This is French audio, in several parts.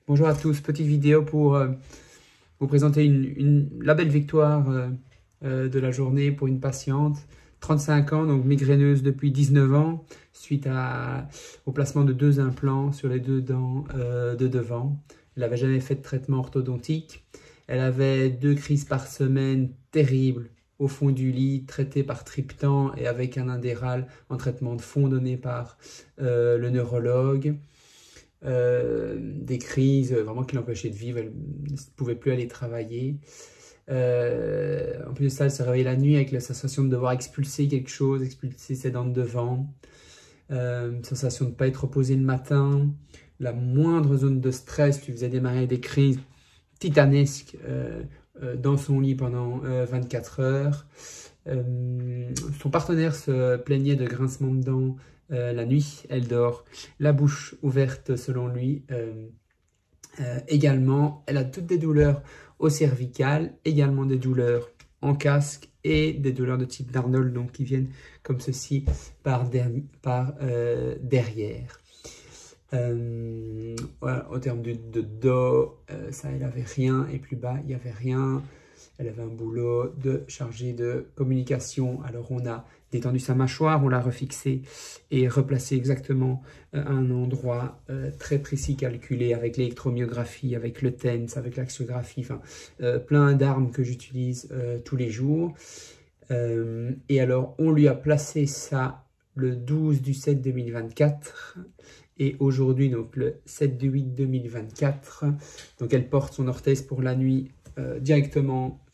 Bonjour à tous, petite vidéo pour vous présenter la belle victoire de la journée pour une patiente, 35 ans, donc migraineuse depuis 19 ans, suite au placement de 2 implants sur les 2 dents de devant. Elle n'avait jamais fait de traitement orthodontique. Elle avait 2 crises par semaine terribles au fond du lit, traitées par triptan et avec un indéral en traitement de fond donné par le neurologue. Des crises vraiment qui l'empêchaient de vivre, elle ne pouvait plus aller travailler. En plus de ça, elle se réveillait la nuit avec la sensation de devoir expulser quelque chose, expulser ses dents de devant, sensation de ne pas être reposée le matin, la moindre zone de stress lui faisait démarrer des crises titanesques dans son lit pendant 24 heures. Son partenaire se plaignait de grincement de dents la nuit. Elle dort la bouche ouverte selon lui. Également, elle a toutes des douleurs au cervical, également des douleurs en casque et des douleurs de type d'Arnold, donc qui viennent comme ceci par derrière. Voilà, au terme de dos, ça elle avait rien, et plus bas il n'y avait rien. Elle avait un boulot de chargé de communication. Alors on a détendu sa mâchoire, on l'a refixé et replacé exactement à un endroit très précis calculé avec l'électromyographie, avec le TENS, avec l'axiographie, enfin plein d'armes que j'utilise tous les jours. Et alors on lui a placé ça le 12/7/2024 et aujourd'hui donc le 7/8/2024. Donc elle porte son orthèse pour la nuit directement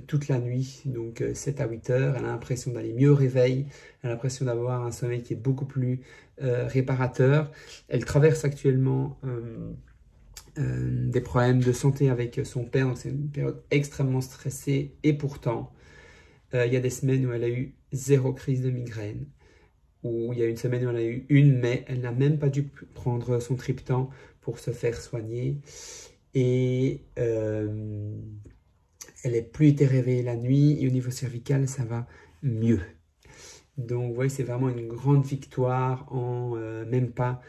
toute la nuit, donc 7 à 8 heures. Elle a l'impression d'aller mieux au réveil, elle a l'impression d'avoir un sommeil qui est beaucoup plus réparateur. Elle traverse actuellement des problèmes de santé avec son père, donc c'est une période extrêmement stressée, et pourtant il y a des semaines où elle a eu 0 crise de migraine, où il y a une semaine où elle a eu une, mais elle n'a même pas dû prendre son triptan pour se faire soigner. Et elle n'est plus été réveillée la nuit, et au niveau cervical, ça va mieux. Donc, vous voyez, c'est vraiment une grande victoire en même pas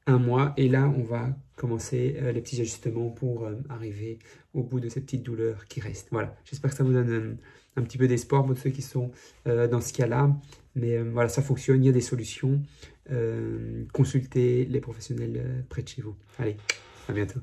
un mois. Et là, on va commencer les petits ajustements pour arriver au bout de ces petites douleurs qui restent. Voilà, j'espère que ça vous donne un petit peu d'espoir pour ceux qui sont dans ce cas-là. Mais voilà, ça fonctionne, il y a des solutions. Consultez les professionnels près de chez vous. Allez, à bientôt.